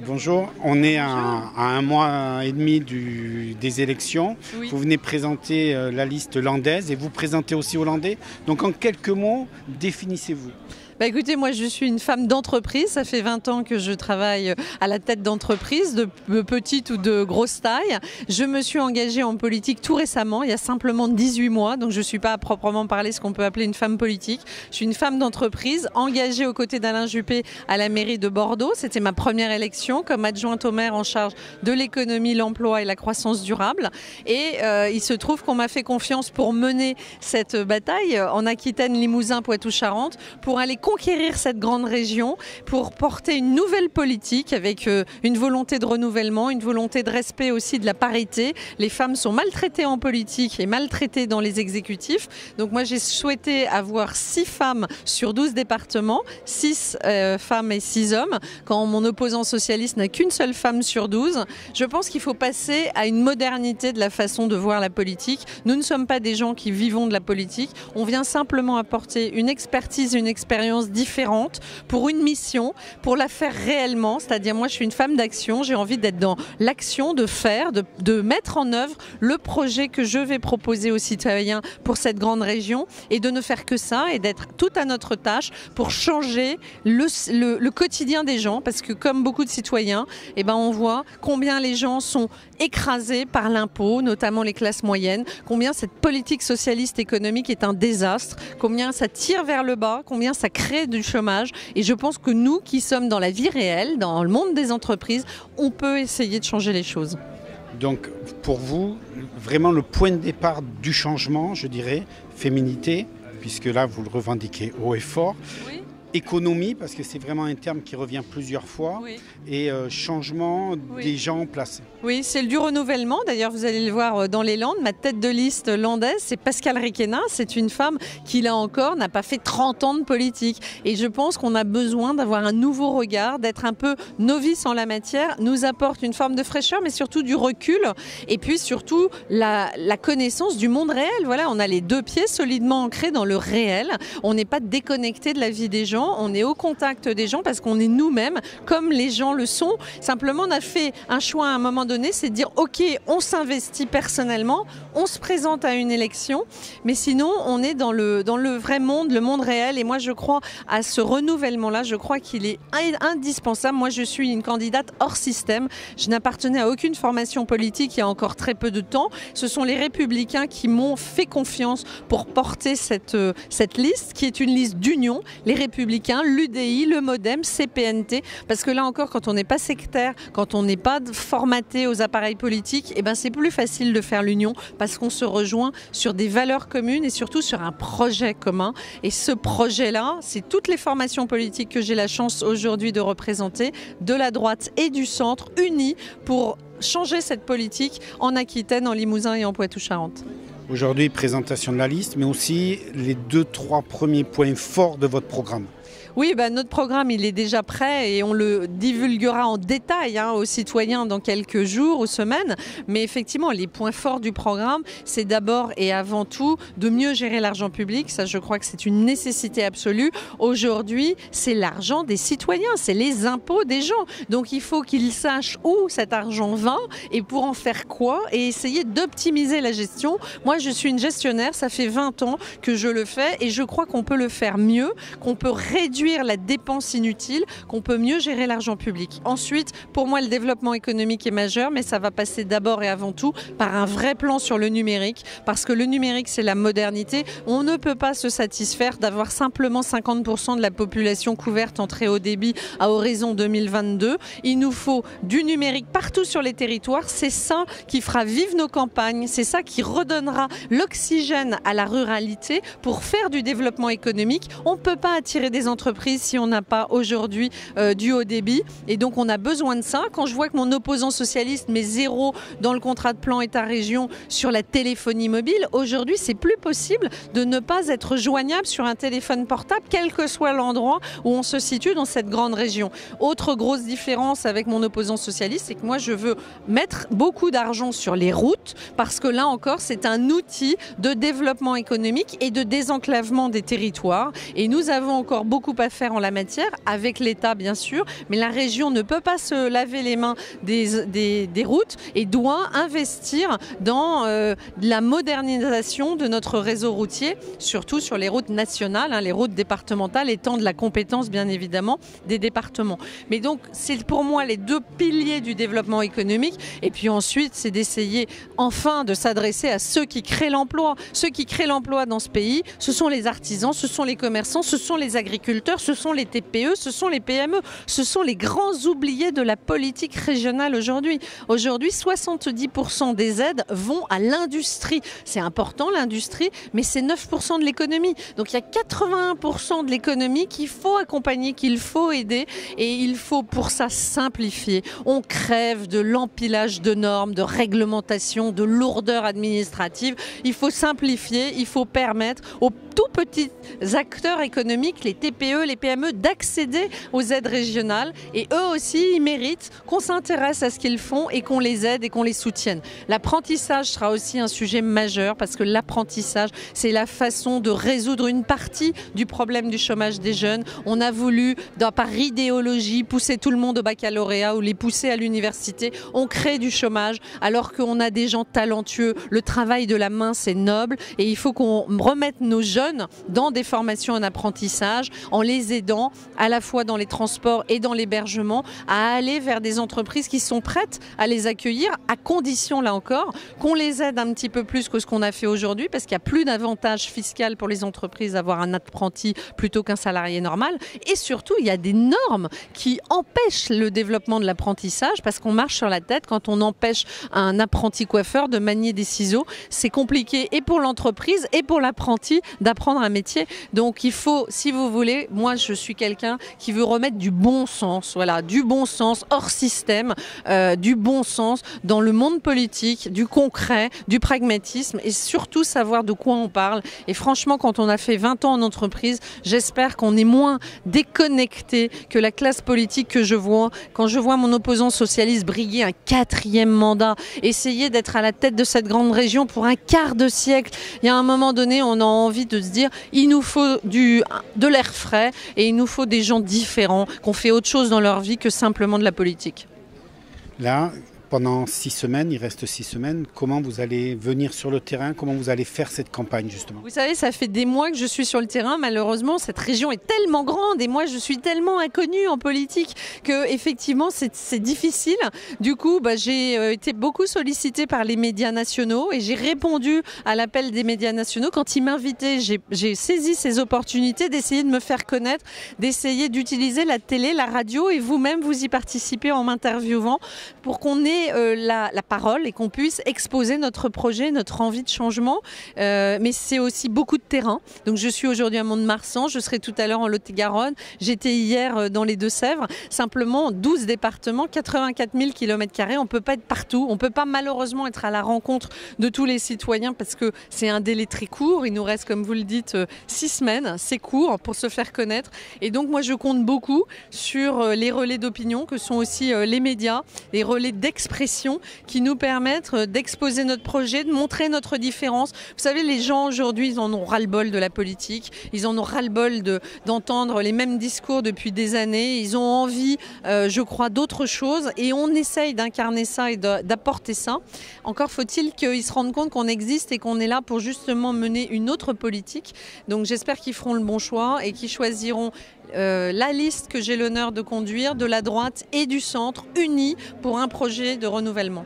Bonjour, on est à un mois et demi des élections. Oui. Vous venez présenter la liste landaise et vous présentez aussi hollandais. Donc en quelques mots, définissez-vous. Écoutez, moi je suis une femme d'entreprise, ça fait 20 ans que je travaille à la tête d'entreprise, de petite ou de grosse taille. Je me suis engagée en politique tout récemment, il y a simplement 18 mois, donc je ne suis pas à proprement parler ce qu'on peut appeler une femme politique. Je suis une femme d'entreprise engagée aux côtés d'Alain Juppé à la mairie de Bordeaux. C'était ma première élection comme adjointe au maire en charge de l'économie, l'emploi et la croissance durable. Et il se trouve qu'on m'a fait confiance pour mener cette bataille en Aquitaine, Limousin, Poitou-Charentes, pour aller conquérir cette grande région, pour porter une nouvelle politique avec une volonté de renouvellement, une volonté de respect aussi de la parité. Les femmes sont maltraitées en politique et maltraitées dans les exécutifs. Donc moi j'ai souhaité avoir 6 femmes sur 12 départements, 6 femmes et 6 hommes, quand mon opposant socialiste n'a qu'une seule femme sur 12. Je pense qu'il faut passer à une modernité de la façon de voir la politique. Nous ne sommes pas des gens qui vivons de la politique. On vient simplement apporter une expertise, une expérience différente pour une mission, pour la faire réellement. C'est-à-dire moi je suis une femme d'action, j'ai envie d'être dans l'action, de faire, de mettre en œuvre le projet que je vais proposer aux citoyens pour cette grande région et de ne faire que ça et d'être tout à notre tâche pour changer le quotidien des gens, parce que comme beaucoup de citoyens, on voit combien les gens sont écrasés par l'impôt, notamment les classes moyennes, combien cette politique socialiste économique est un désastre, combien ça tire vers le bas, combien ça crée du chômage. Et je pense que nous qui sommes dans la vie réelle, dans le monde des entreprises, on peut essayer de changer les choses. Donc pour vous, vraiment le point de départ du changement, je dirais, féminité, puisque là vous le revendiquez haut et fort. Oui. Économie, parce que c'est vraiment un terme qui revient plusieurs fois, Oui. et changement Oui. des gens placés. Oui, c'est du renouvellement. D'ailleurs, vous allez le voir dans les Landes. Ma tête de liste landaise, c'est Pascale Requena. C'est une femme qui, là encore, n'a pas fait 30 ans de politique. Et je pense qu'on a besoin d'avoir un nouveau regard, d'être un peu novice en la matière, nous apporte une forme de fraîcheur, mais surtout du recul. Et puis surtout, la connaissance du monde réel. Voilà, on a les 2 pieds solidement ancrés dans le réel. On n'est pas déconnecté de la vie des gens. On est au contact des gens parce qu'on est nous-mêmes, comme les gens le sont. Simplement, on a fait un choix à un moment donné, c'est de dire ok, on s'investit personnellement, on se présente à une élection, mais sinon on est dans le vrai monde, le monde réel. Et moi je crois à ce renouvellement-là, je crois qu'il est indispensable. Moi je suis une candidate hors système, je n'appartenais à aucune formation politique il y a encore très peu de temps. Ce sont les Républicains qui m'ont fait confiance pour porter cette liste, qui est une liste d'union, les Républicains, l'UDI, le MoDem, CPNT, parce que là encore, quand on n'est pas sectaire, quand on n'est pas formaté aux appareils politiques, c'est plus facile de faire l'union parce qu'on se rejoint sur des valeurs communes et surtout sur un projet commun. Et ce projet-là, c'est toutes les formations politiques que j'ai la chance aujourd'hui de représenter, de la droite et du centre, unis pour changer cette politique en Aquitaine, en Limousin et en Poitou-Charentes. Aujourd'hui, présentation de la liste, mais aussi les 2-3 premiers points forts de votre programme. Oui, notre programme il est déjà prêt et on le divulguera en détail aux citoyens dans quelques jours ou semaines. Mais effectivement, les points forts du programme, c'est d'abord et avant tout de mieux gérer l'argent public. Ça, je crois que c'est une nécessité absolue. Aujourd'hui, c'est l'argent des citoyens, c'est les impôts des gens. Donc il faut qu'ils sachent où cet argent va et pour en faire quoi et essayer d'optimiser la gestion. Moi, je suis une gestionnaire, ça fait 20 ans que je le fais et je crois qu'on peut le faire mieux, qu'on peut réduire la dépense inutile, qu'on peut mieux gérer l'argent public. Ensuite, pour moi, le développement économique est majeur, mais ça va passer d'abord et avant tout par un vrai plan sur le numérique, parce que le numérique, c'est la modernité. On ne peut pas se satisfaire d'avoir simplement 50% de la population couverte en très haut débit à horizon 2022. Il nous faut du numérique partout sur les territoires. C'est ça qui fera vivre nos campagnes, c'est ça qui redonnera l'oxygène à la ruralité pour faire du développement économique. On ne peut pas attirer des entreprises si on n'a pas aujourd'hui du haut débit. Et donc on a besoin de ça. Quand je vois que mon opposant socialiste met 0 dans le contrat de plan État-région sur la téléphonie mobile, aujourd'hui c'est plus possible de ne pas être joignable sur un téléphone portable, quel que soit l'endroit où on se situe dans cette grande région. Autre grosse différence avec mon opposant socialiste, c'est que moi je veux mettre beaucoup d'argent sur les routes, parce que là encore c'est un outil de développement économique et de désenclavement des territoires. Et nous avons encore beaucoup à faire en la matière, avec l'État bien sûr, mais la région ne peut pas se laver les mains des routes et doit investir dans la modernisation de notre réseau routier, surtout sur les routes nationales, les routes départementales étant de la compétence bien évidemment des départements. Mais donc c'est pour moi les deux piliers du développement économique. Et puis ensuite c'est d'essayer enfin de s'adresser à ceux qui créent l'emploi. Ceux qui créent l'emploi dans ce pays, ce sont les artisans, ce sont les commerçants, ce sont les agriculteurs, ce sont les TPE, ce sont les PME, ce sont les grands oubliés de la politique régionale aujourd'hui. Aujourd'hui, 70% des aides vont à l'industrie. C'est important l'industrie, mais c'est 9% de l'économie. Donc il y a 81% de l'économie qu'il faut accompagner, qu'il faut aider, et il faut pour ça simplifier. On crève de l'empilage de normes, de réglementations, de lourdeurs administratives. Il faut simplifier, il faut permettre aux tout petits acteurs économiques, les TPE, les PME, d'accéder aux aides régionales. Et eux aussi, ils méritent qu'on s'intéresse à ce qu'ils font et qu'on les aide et qu'on les soutienne. L'apprentissage sera aussi un sujet majeur parce que l'apprentissage, c'est la façon de résoudre une partie du problème du chômage des jeunes. On a voulu, par idéologie, pousser tout le monde au baccalauréat ou les pousser à l'université. On crée du chômage alors qu'on a des gens talentueux. Le travail de la main, c'est noble et il faut qu'on remette nos jeunes dans des formations en apprentissage, en les aidant à la fois dans les transports et dans l'hébergement, à aller vers des entreprises qui sont prêtes à les accueillir, à condition, là encore, qu'on les aide un petit peu plus que ce qu'on a fait aujourd'hui, parce qu'il n'y a plus d'avantage fiscal pour les entreprises d'avoir un apprenti plutôt qu'un salarié normal. Et surtout, il y a des normes qui empêchent le développement de l'apprentissage, parce qu'on marche sur la tête quand on empêche un apprenti coiffeur de manier des ciseaux. C'est compliqué et pour l'entreprise et pour l'apprenti d'apprendre un métier. Donc il faut, si vous voulez, moi je suis quelqu'un qui veut remettre du bon sens, voilà, du bon sens hors système, du bon sens dans le monde politique, du concret, du pragmatisme et surtout savoir de quoi on parle. Et franchement, quand on a fait 20 ans en entreprise, j'espère qu'on est moins déconnecté que la classe politique que je vois. Quand je vois mon opposant socialiste briguer un 4e mandat, essayer d'être à la tête de cette grande région pour un quart de siècle, il y a un moment donné, on a envie de se dire il nous faut de l'air frais et il nous faut des gens différents, qu'on fait autre chose dans leur vie que simplement de la politique. Là, pendant 6 semaines, il reste 6 semaines, comment vous allez venir sur le terrain, comment vous allez faire cette campagne justement? Vous savez, ça fait des mois que je suis sur le terrain, malheureusement cette région est tellement grande et moi je suis tellement inconnue en politique que effectivement c'est difficile. Du coup, j'ai été beaucoup sollicitée par les médias nationaux et j'ai répondu à l'appel des médias nationaux. Quand ils m'invitaient, j'ai saisi ces opportunités d'essayer de me faire connaître, d'essayer d'utiliser la télé, la radio et vous-même vous y participez en m'interviewant pour qu'on ait la parole et qu'on puisse exposer notre projet, notre envie de changement. Mais c'est aussi beaucoup de terrain. Donc je suis aujourd'hui à Mont-de-Marsan, je serai tout à l'heure en Lot-et-Garonne. J'étais hier dans les Deux-Sèvres. Simplement 12 départements, 84 000 km². On ne peut pas être partout. On ne peut pas malheureusement être à la rencontre de tous les citoyens parce que c'est un délai très court. Il nous reste, comme vous le dites, 6 semaines. C'est court pour se faire connaître. Et donc moi je compte beaucoup sur les relais d'opinion que sont aussi les médias, les relais d'expression qui nous permettent d'exposer notre projet, de montrer notre différence. Vous savez, les gens aujourd'hui, ils en ont ras-le-bol de la politique, ils en ont ras-le-bol d'entendre les mêmes discours depuis des années, ils ont envie, je crois, d'autre chose et on essaye d'incarner ça et d'apporter ça. Encore faut-il qu'ils se rendent compte qu'on existe et qu'on est là pour justement mener une autre politique. Donc j'espère qu'ils feront le bon choix et qu'ils choisiront la liste que j'ai l'honneur de conduire, de la droite et du centre, unis pour un projet de renouvellement.